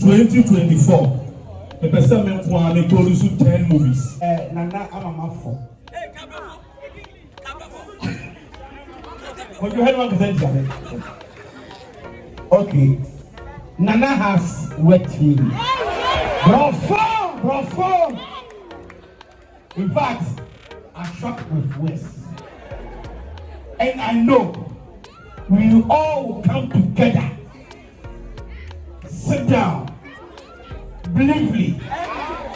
2024. The person me produce 10 movies. Nana Amamafo. What you had one to Okay. Nana has wet me. Bravo. In fact, I'm shocked with West. And I know we will all come together. Sit down, believely,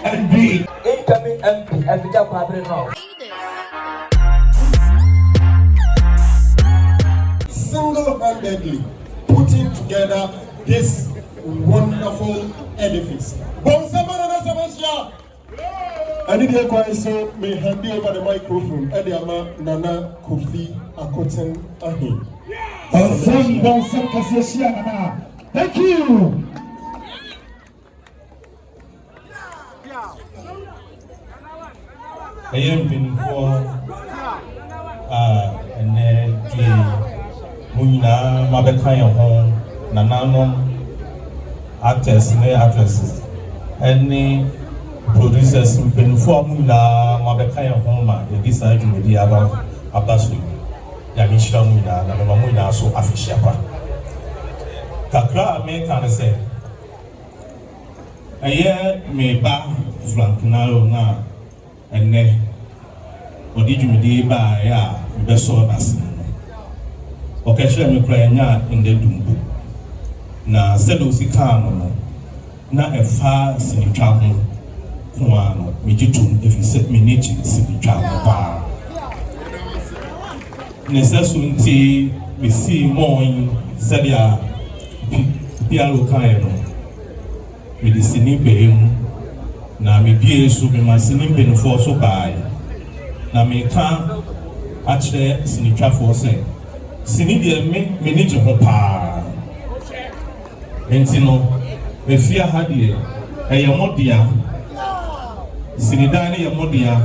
and be incoming MP Abidjan Padre now. Single-handedly putting together this wonderful edifice. I need to go so may hand over the microphone. Ediama Nana Kofi Akoten Ahi. Thank you. I am been for and the Muna Mabekaya home, Nanano actors and actresses, and producers been for Muna Mabekaya home, they decided to be about Abasu, Yamisha Muna, Namamuna, so official. Kakra American say, a year may back Frank Naro now. And then, what did you do by the sodas? Occasionally, me cry in the dumbu. Na sedosi kano na efa sinitramu kuano mijitum if you set me nichi sinitramu pa. Nesesunti we see more in Sadia Pialo Kaino. Me the sinibe na me bie so me masini benefo so bai na me ka ache sinitwafo se sini de me ni je ho pa entino me fia ha de eye modia sini dan ne ye modia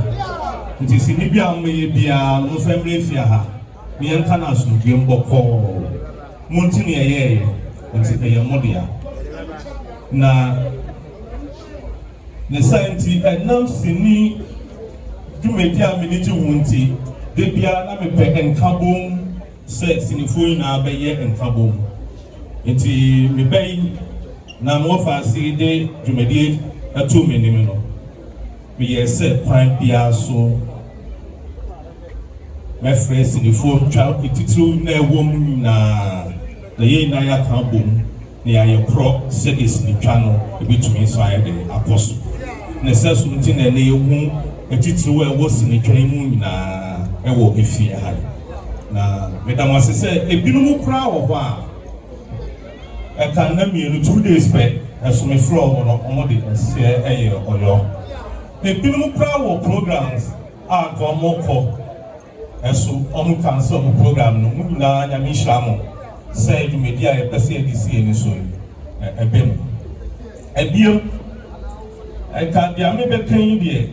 nti sini bia me ye bia no family fia ha me enka na so bi mboko munti ne ye nti eye modia na ne scienti enam sini Jumedia miniji wunti debia na me pe enkabom se sinifo ina beye enkabom enti me bey na mo fa si de Jumedia atu menim no me yese kwan bia so me frɛ sinifo twa ititru na ewom na ye na ya kabom na ya yekro se de sinitwa no ebitumi so ayede akoso ne sesu nti na ne ehu etitiri we wo sinitwan mu na ewo efie ha na medam asese ebinum kura wo ho a eka na mienu 2 days pe eso me flow no omode ese eye oyo ebinum kura wo programs a ko moko eso omu cancel mo program no mu na nya mi hwamo say media e pese edisi eni so ebem ebiem eka dia me be kan die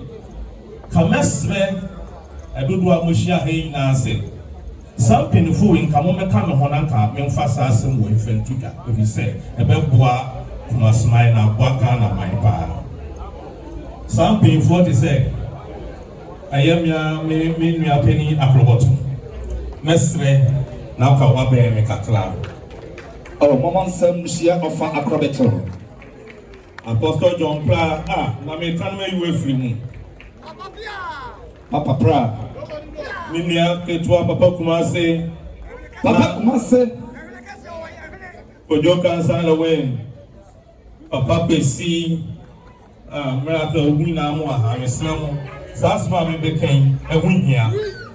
kamesre edodo amohia he na ase something fu in kamo me ka me honanka me mfasa asem wo infentuga if you say ebeboa kuma smile na boaka na maipa something for to say ayamia me nua pani Akrobeto mesre na ka wa be me kakla oh mama nsem shia ofa Akrobeto Apostle John Pra na me kan me you free mu Papa Pra Minia ketua papa kumase Ojo kansa Lilwin papa pesi miracle wina mo ha mesamo sasma me bekan ehunhia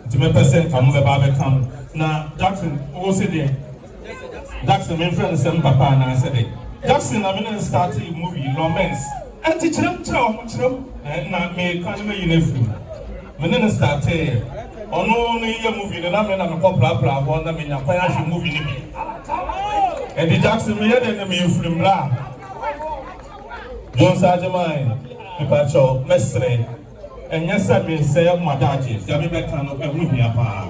nti me percent kam be ba be kam na Jackson o se de Jackson me friend sem papa na se de Jackson I mean start a movie romance anti chirem na me kan me yinefri me na start ono no ye movie na me na me popla ho na me nya kwan ahwe movie ni bi and the Jackson me ye na me yefrim la John Sajamai me pacho mesre enya sa me say madaje ya me be kan no ehu hia pa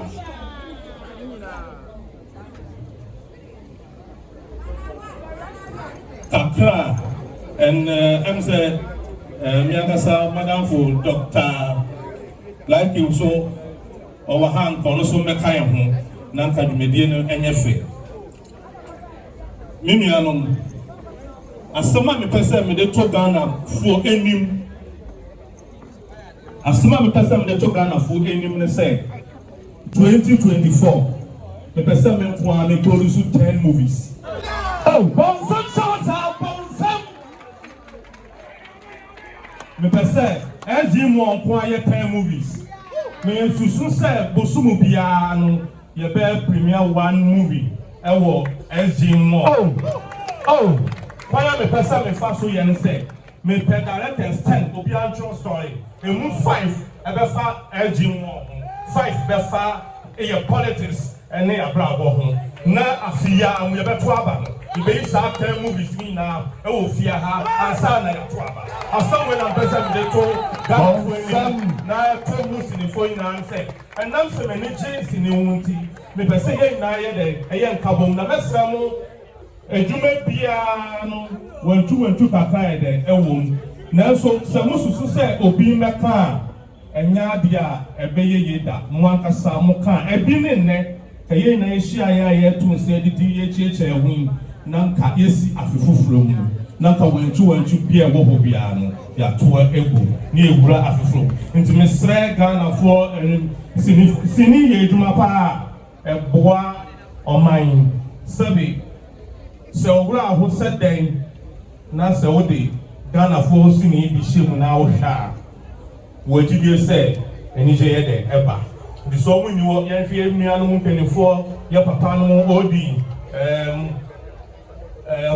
kakra And I'm saying, Miakasa, Madam for Dr. Likee so our hand also Mekayam, Nanka Mediano, and Yefe. Mimianum, as some of the person with the Togana for any. As some of the person with the Togana for any say 2024, the person may produce 10 movies. Oh, me person, as you want quiet 10 movies. Me to say, Bosumu Biano, you better premiere 1 movie. SG more. Oh, why am I person me fast so you say? Me pay directors 10 to be a true story. And move 5 ebefa SG more. 5 befa a politics and a bravo. Na afia and we better aba. You be start 10 movies me now. Oh, fear her and son na aba. As someone I'm person they told that na 2 movies in the phone and say. And I'm so many changes in the unity. Me pese ye na ye de eye nkabom na mesra mo edwuma bia no wantu kakra de ewom na so samususu se obi meka enya dia ebeye ye da mo ankasa mo ka ebi ne ne kaye na ehia ye to nse didi ye chieche ehun na nka yesi afefoforo mu na nka wantu bia wo ho bia no ya to egu ni ewura afefoforo nti mesra Ghana for sini ye edwuma pa boa oman sabi se owura ho seden na se odi Ghana for sini bi shemu na wo hwa wo gidie se eni je ye de eba di so mu ni wo yan fi emianu mu penifo ye papa no odi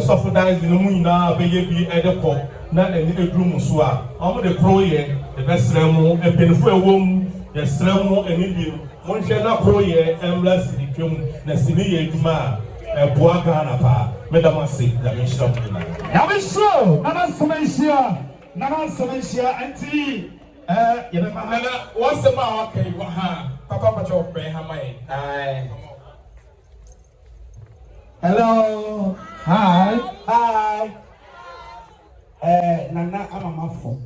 subsidize no mu na be ye bi edeko na eni edru mu so a omo de pro ye de besremu penifo ewom ye sremu eni bi Monche na proye embless di twem na sini ye eduma boa Ghana pa medama se da me shira mo na ya be so nana semensia anti ye be ma na wasema wakai wa ha papa pacho pe ha mai hello hi nana amamafo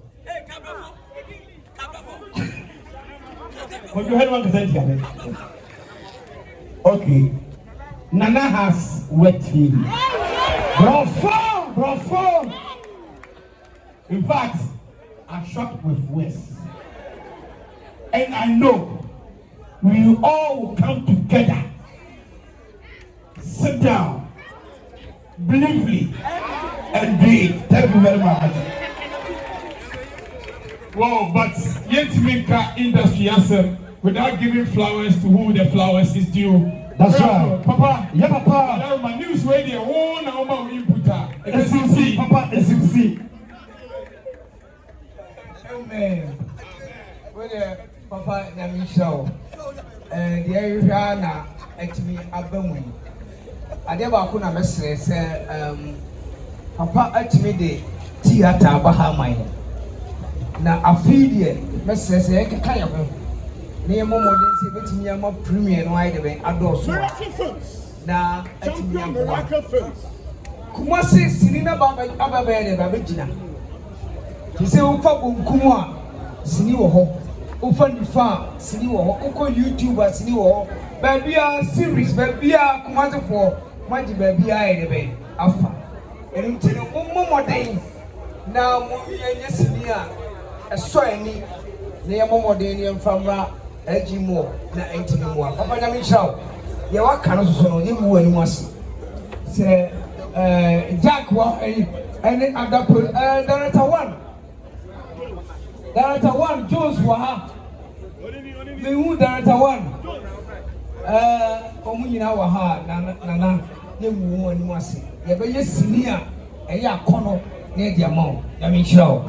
okay, Nana has wet feet. Bravo. In fact, I shot with West, and I know we all will come together, sit down, briefly, and do it. Thank you very much. Wow, but yet make industry answer without giving flowers to who the flowers is due. That's right, Papa. Yeah, Papa. My news radio. Oh, now my input. SMC, Papa. SMC. Amen. Well, Papa, na mi show. The area na actually abemwe. Ade ba ko na mesre say Papa actually the theater Bahamai. Na afidie mesese e keka ya ho na ye momodin se betimi ya ma premier no aide ben adoso na atimi ya kuma se sini na baba de baba gina ti se o fa bonkum a sini wo ho o fa nifa sini wo ho o ko YouTuber sini wo ho ba bia series ba bia kuma se for maji ba bia aide ben afa enu ti no momodin na mo ye sini a so any near Momodanian famra Ejimo na Antinua. Papa Namisha, you are kind of so you who was say Jack and other Director one, Jones Waha. The who Director one. Omuna Waha, Nana, you who was it. You be a senior, a ya corner near the amount. Namisha.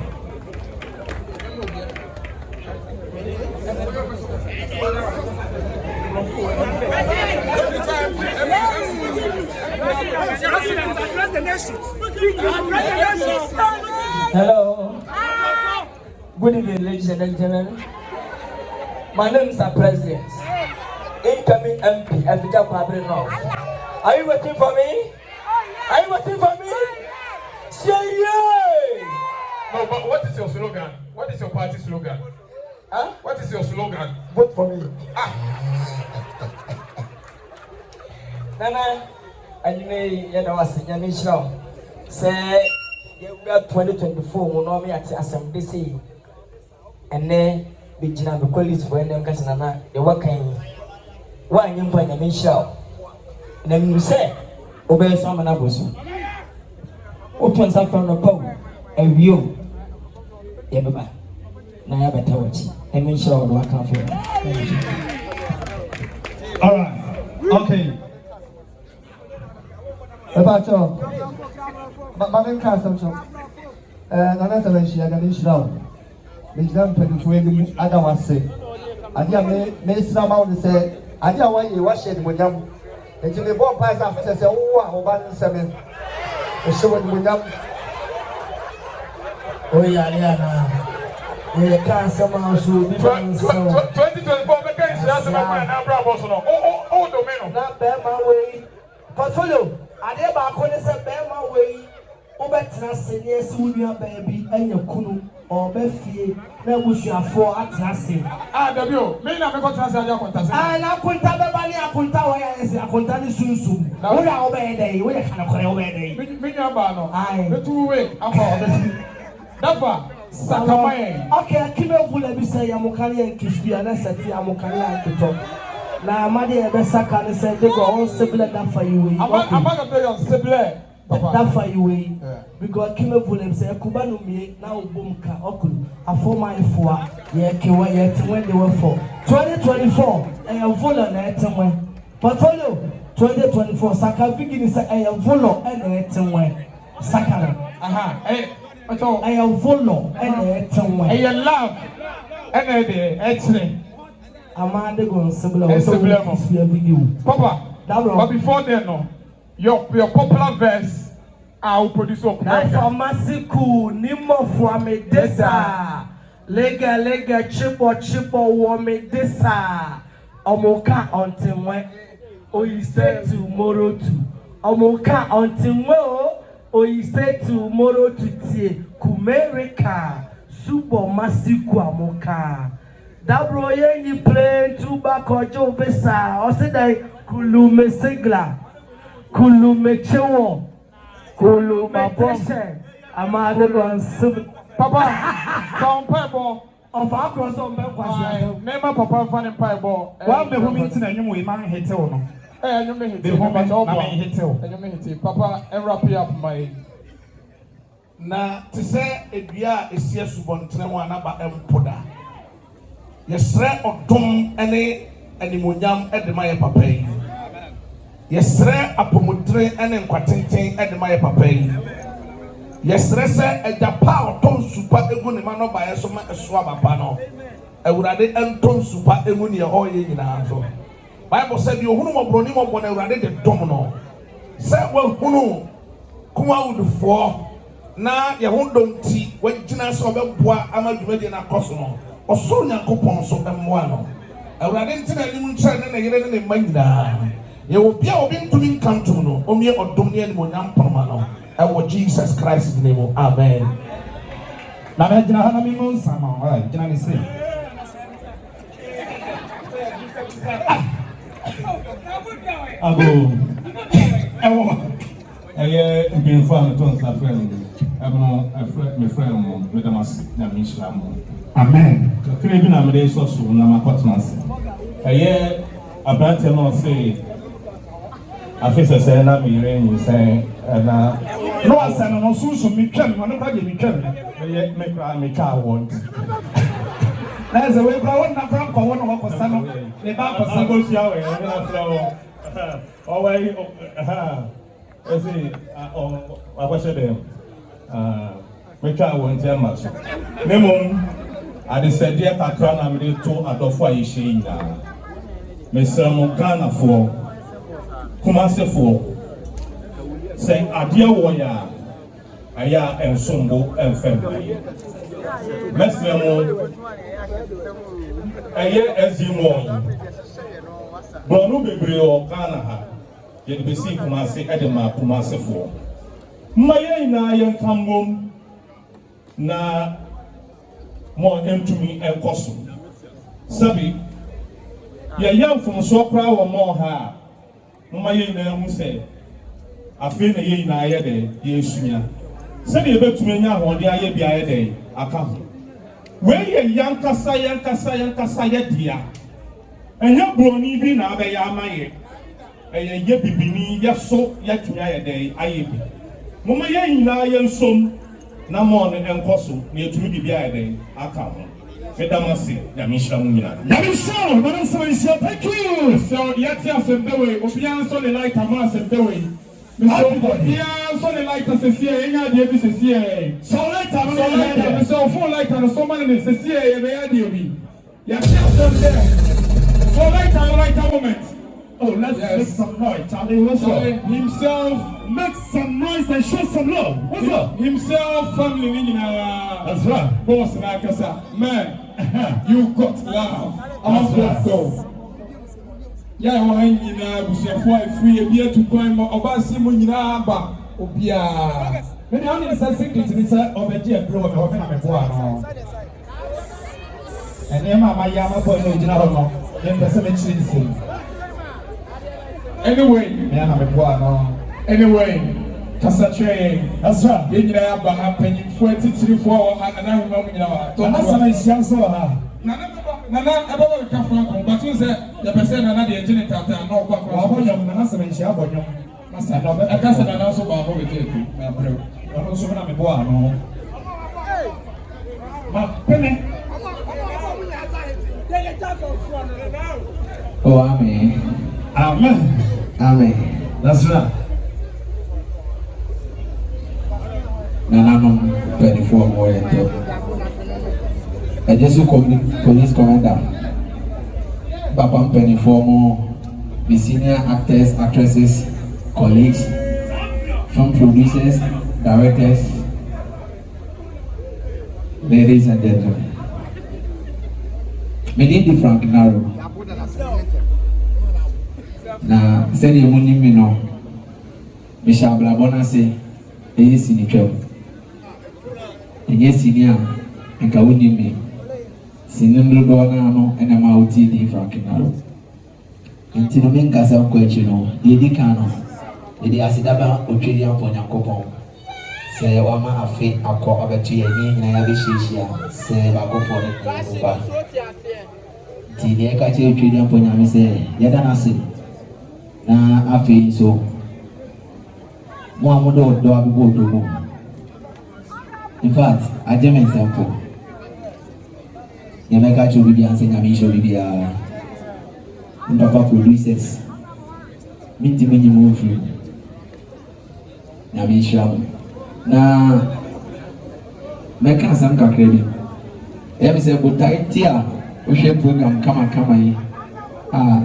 Hello. Good evening, ladies and gentlemen. My name is the President. Incoming MP, Africa Public North. Are you waiting for me? Are you waiting for me? Say yeah! What is your party slogan? Huh? What is your slogan? Vote for me. Nana, and you may know as a young show. Say, you got 2024, we know me at Assembly. And then, the General College for them, Casanana, the working. Why you put a show? Then you say, obey some and abosu. Open some from the pole, and you. Everybody. Now I better watch. And make sure I come for you. All right. Okay. About your, but my name can't some. Another way she had an issue now. Which then put it to other one say. I dear may some out say, I dear why you wash it with them. And you may walk past after say, oh, about 7. The show with them. Oh, yeah. You can't somehow show me. 2024, make a chance of a bravo. Oh, Domino. Not bear my way. Portfolio, I never going to say bear my way. Obetra senior senior baby, and your kunu or Befi. Now we shall for at Nassim. W. May not be got to answer your contest. And I couldn't have a bunny, I couldn't tell where I say I couldn't tell you soon. Now we are obey day, we can't obey day. Minyabano, I the 2 way. I'm for Sakamay. Okay, I came up with a say Amokani and Kishbi and I said Amokani and Kito. Now, my dear Besaka and said they go all similar that for you. I'm going to play on similar. That for you, because I came up with them say Kubanu me now Bumka Okulu. A 4 mile for yet when they were for 2024. I am full on that portfolio 2024. Saka beginning say I am full and that Sakana. Aha. I am full and I love and actually. Amanda going similar. Papa, but before then, no, your popular verse, I'll produce a Masiku, Nimo for me desa. Lega, chipo, wame desa. Omoka on Timwe. O you say tomorrow to Omoka on Timwe. O you say tomorrow to Tie Kumerika. Subo Masiku Amoka. Dabro ye play tobacco Joe Vesa. Or say that Kulume Segla. Kulume Chewo. Kulume Boshe. Amade Gon Papa. Tom Pebo. Of Akrobeto on Bequas. Name up Papa Fan and Pieball. Well, the woman in a new way, man, hit on. Eh, you may hit the woman over. And you may hit Papa and wrap you up my. Na to say a dear is yes, one Trewana Empoda. Yes, sir, or Tom any Munyam at the Maya Pape. Yes, sir, a Pomotre and Quatintin at the Maya Pape. Yes, sir, at the power Tom Super Egunimano by a swab pano. I would add it Tom Super Egunia all in answer. Bible said you who Bronimo when I read the domino. Say, well, who know KUMAWOOD for now, you won't don't see when Jinas of a bois amalgamated in a cosmo. Or Sonia coupons of them one. I would identify you and a year in Magna. You will be our being to me come to no, or mere or Dominion Monam Pomano. I will Jesus Christ in the name. Amen. Now, I didn't have any moon, some all right, can I say? I've been found to a friend. My friend, with a mass, Amen. Craving a day so soon, Namakotmas. A year, a bad tenor say, I face a say, I'm hearing you say, and no, I said, no, soon, me come, I'm not going to come. Make my car want. There's a way I want to come for 1 o'clock or some. The back of some goes your way, always, I see, I was them. Make I want to much. Nemo. I said, dear Kakran, I'm ready to Adolfo Ishina. Mr. Mugana for Kumase for saying, Adia Waya, Aya and Sumbo and family. Mr. Aya as you know, Bronu Bibrio Ghana, yet be seen Kumase Edema Kumase for Maya. I am come home. Na more entumi enkoso sabi ya yam from so kra wo mo ha mama ye na hu se afi na ye na aye de ye sunya se de betumi nya ho de aye bia aye de aka ho we ye yankasa ye dia enya broni bi na abe ya amaye eye ye bibini ye so ye tunya ye de aye bi mama ye na ye nsom na mo ne enkoso na etumi bibia aye de aka ho Medamasi, Yamisha Muna. Yamisha, Madam Savisha, thank you. So, yet, yes, and the way, Opian Sonny like a mass and the way. Opian Sonny like a CCA, and the CCA. So, later, so, full light and so many CCA, and the IDB. Yes, yes, so, later, moment. Oh, let's make some noise, Charlie. What's up? Himself, make some noise and show some love. What's up? Himself, family, that's right. Boss, like I said, man, you got love. I'm going to go. Yeah, I'm going to free a beer to climb over Simon Yaba. Obia. When I only say secret to this of a dear bro of a and then my Yama boy, then the cemetery. Anyway, Kasachwe, that's right. You know, but happening 23 and I remember now. That's young so. Nana, about the Cafran, but you said the person another engine captain, no back from Nasa and Shabon. I can't say that also about what it. I'm also going to be born. Oh, amen. Amen. That's right. Nana, 24 more. I just police commander. Papa 24 more. The senior actors, actresses, colleagues, film producers, directors, ladies and gentlemen. My name is Frank Naro. Na sɛdeɛ you mi no mehyɛ abrabɔ no ase ɛyɛ sini twɛm ɛnyɛ sini a nka wonim me sini ndodoɔ no ano ɛna ma wotie din Frank Naro nti no menkasa nkɔ akyi no deɛ di kan no yɛde asedaba otwadi ampɔ Nyankopɔn sɛ wama afe akɔ ɔbɛto yɛ ne nyinaa yɛabɛhyiahyia sɛ baakɔfoɔ no nyɛ ba nti deɛ ɛka kyerɛ otwadi ampɔ Nyame sɛ yɛda no ase na afi so mo amodo do abugo do mo in fact ajemen sample ye make acho bibi anse nyame show bibi a papa producers minti menyi mo fi nyame show na make asam kakra bi e be se botai ti a o hwe program kama yi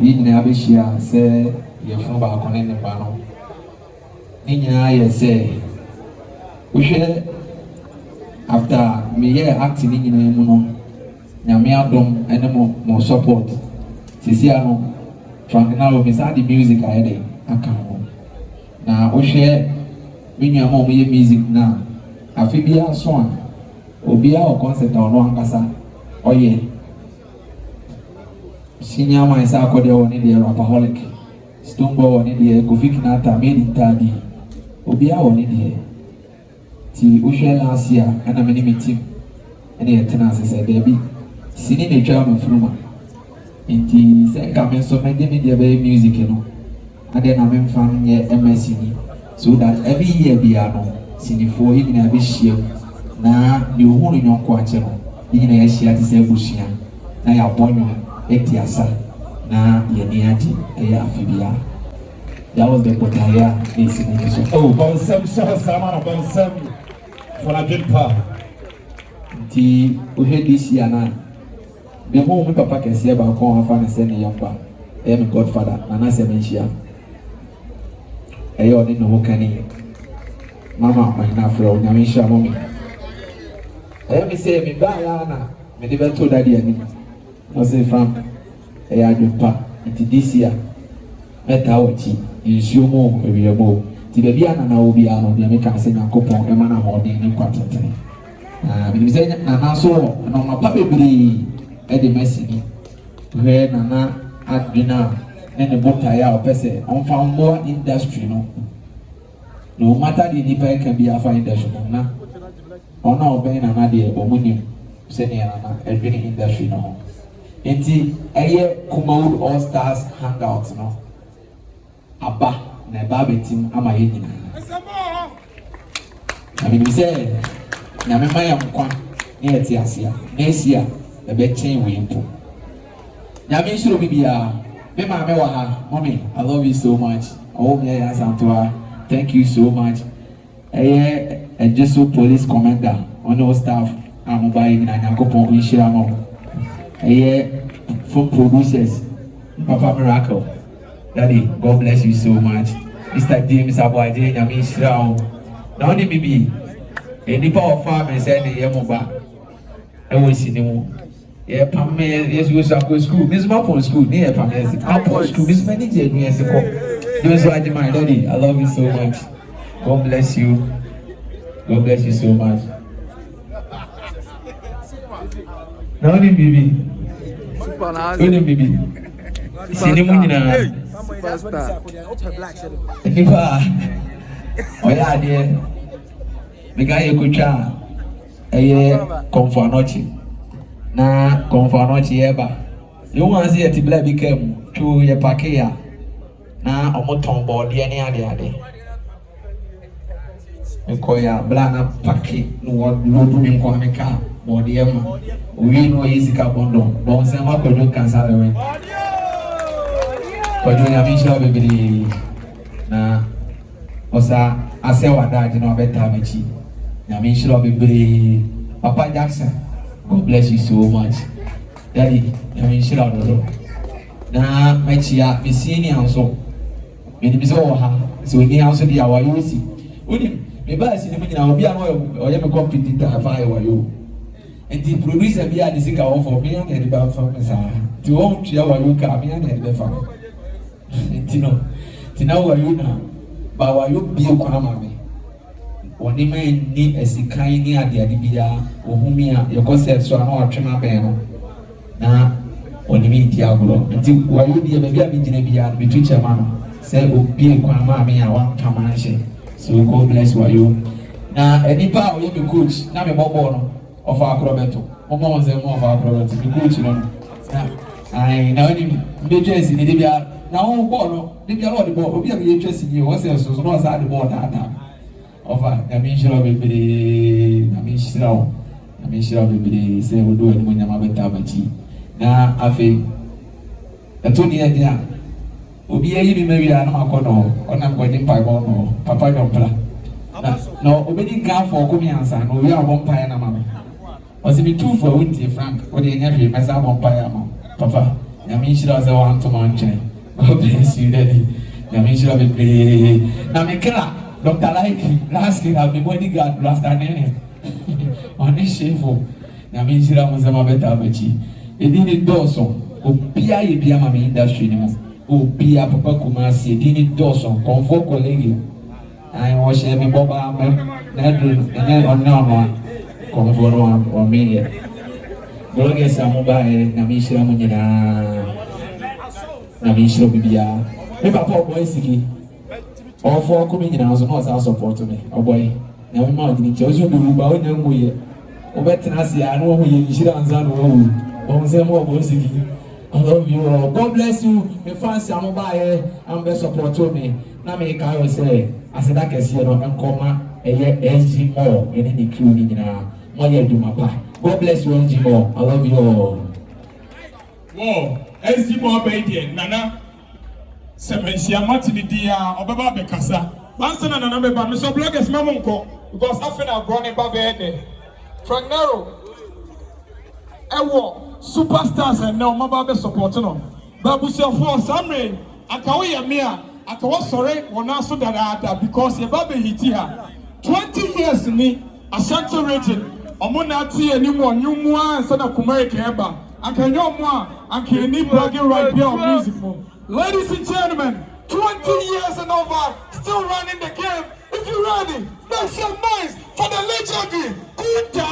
yi nyina abehia se ye fun ba ko ne ba no ni nyina ye se wo hwe after me ye acting ni nyina mu no nyame adom ene mo support sisi ano Frank Naro me sa the music ayede aka ho na wo hwe me nua mo ye music na afi bia so a obi a o concert a no ankasa oye senior man sa akode woni de rapaholic Stumbo woni de Kofi na ata made in tadi obi a woni de ti wo hwe last year ana me ni meeting ene yetena asese de bi sini ne twa me fruma nti se ka me so me de me de be music no ade na me mfam ye MSc ni so that every year bia no sini fo yi na be hia na de ohunu nyonko ache no yi na ya hia ti se busia na ya bonyo etiasa na yeni ati eya afibia. That was the potaya is in the oh bonsam shahasama bonsam for a good part. Ti uhe this year na the home papa can see about come have and send a yamba. I am godfather and I say mention eyo ni no kani mama mahina fro nyamisha mommy I am say me ba ya na me de beto daddy ani no say from eya jupa it this year meta wachi insuo mo ewie mo ti be bia na obi ano de me kan se Nyankopon e ma na ho de ni kwatete menim sɛ nana so na ɔmapa bebree ɛde mɛsini hwɛ nana adwena ne ne botaeɛ a ɔpɛ sɛ ɔmfa mmoa industry no no matter deɛ nipa ɛka bi afa industry no na ɔno a ɔbɛn nana deɛ ɔmo nim sɛnea nana ɛdwene industry no ho nti ɛyɛ KUMAWOOD All Stars hangout no aba na ɛba abɛtim ama yɛ nyinaa na menim sɛ nyame ma yɛ nkwa ne yɛte aseɛ na esi a ɛbɛkyɛn wei mpo nyame nhyira obi biara me maame wɔ ha mommy I love you so much ɔwɔ mi yɛ asantoa thank you so much ɛyɛ ɛgyeso police commander ɔne o staff a mo ba yɛ nyinaa nyankopɔn nhyira mo ɛyɛ film producers papa miracle daddy God bless you so much Mr. James Aboaje nyame nhyira wo na ɔne bibi nipa ɔfa me sɛ ne yɛ mo ba ɛwɔ sini mu yɛ pam me yɛsi wɔ so akɔ school me nso mapɔ school ne yɛ pam yɛsi apɔ school me nso mani gye adu yɛsi kɔ ne nso agye my daddy I love you so much God bless you so much na ɔne bibi ɔne bibi sini mu nyinaa nipa a ɔyɛ adeɛ mega yɛ kotwa a ɛyɛ Komfo anɔkye na Komfo anɔkye yɛba yɛwu ase yɛte bla bi ka mu two yɛ pake ya na ɔmo tɔn bɔɔdeɛ ne ade mekɔ ya bla na pake no wɔdu me nkɔ me ka bɔɔdeɛ ma owie no ɔyɛ sika bɔndɔ bɔn sɛ makɔdwo kansa lewe kɔdwo nyame nhyira bebree na ɔsa asɛ wadagye na ɔbɛtaa m'akyi nyame nhyira bebree Papa Jackson God bless you so much daddy nyame nhyira dodo na m'akyia me senior nso menim sɛ wɔ ha sɛ ɔni ha nso de a wayɛ osi wonim me baa si ne mu nyinaa obi a no ɔyɛ me competitor afa ayɛ wayɛ nti producer bi a de sika wɔfɔ me ana ɛde bɛfa me saa nti wɔntua wayɛ ka me ana ɛde bɛfa nti no nti na wayɛ na ba wayɛ bie kwan ma me wɔne ma ni asikan ne adeade biara ohumi a yɛkɔ sɛ so a na watwema bɛn no na wɔne me di agorɔ nti wayɛ bie baabi a megyina biara no metu kyɛma no sɛ obie kwan ma me a wankama nhyɛ so God bless wayɛ na nipa a ɔyɛ me coach na me bɔbɔ no ɔfa Akrobeto ɔmɔ wɔn sɛ mo ɔfa Akrobeto me coach no na wɔne mbɛtwa asi ne de biara na wɔn bɔɔl no de biara ɔde bɔɔl obi a meyɛ twa si nie wɔsɛ soso na ɔsa de bɔɔl taataa ɔfa nyame nhyira bebree nyame nhyira wo bebree sɛ wodo anim nyama bɛta abakyi na afei ɛto ne yɛ de a obi ayi mi ma wia na makɔ no ɔnam kɔgye mpaebɔ no papa dɔmpra na obɛdi nka afɔ ɔkɔ miɛnsa na owie a ɔbɔ mpaeɛ na ma me ɔsɛ metuufo a wontie Frank wode ɛnyɛ hwee mɛsa abɔ mpaeɛ ama papa nyame nhyira sɛ woantoma nkyɛn God bless you daddy nyame nhyira bebree na mekra Dr. Likee last year I've been bodyguard blaster nene ɔne hyefo nyame nhyira mo sɛ mabɛta abakyi ɛdi ne dɔɔso obia yɛ bia ma me industry ne mu obia papa Kumasi ɛdi ne dɔɔso Komfo colleague wɔhyɛ me bɔba na ɛnyɛ ɔne ɔno a Komfo no ɔmeyɛ bloggers a mobaɛ nyame nhyira mo nyinaa nyame nhyira mo biara me papa ɔbɔ siki ɔfɔ kɔmi nyinaa so na ɔsan support me ɔbɔyi na me ma ɔdini kyɛ ɔso bi ba ɔnya ngu yɛ ɔbɛtena ase a na ɔmo yɛ nhyira ansa na ɔwu ɔmo sɛ mo ɔbɔ siki I love you all God bless you me fans a mo ba yɛ am bɛ support me na me ka yɛ sɛ aseda kɛseɛ no nkɔma ɛyɛ SG Mall ɛne ne crew ni nyinaa mo yɛ adwuma pa God bless you SG Mall I love you all wow SG Mall bɛyi deɛ nana Semensia Martin dia obeba be kasa bansa na nana beba me so bloggers ma monko because afena grown ba be there from Naro ewo superstars and now maba be support no babusia for samre aka wo ye me a aka wo sore wona so dada because ye ba be hiti ha 20 years ni Ashanti region omo na tie animu onwumu ansa na Kumawoood eba aka nyomu a aka ni bragging right there on music for ladies and gentlemen, 20 years and over, still running the game. If you're ready, make some noise for the legendary Kuta.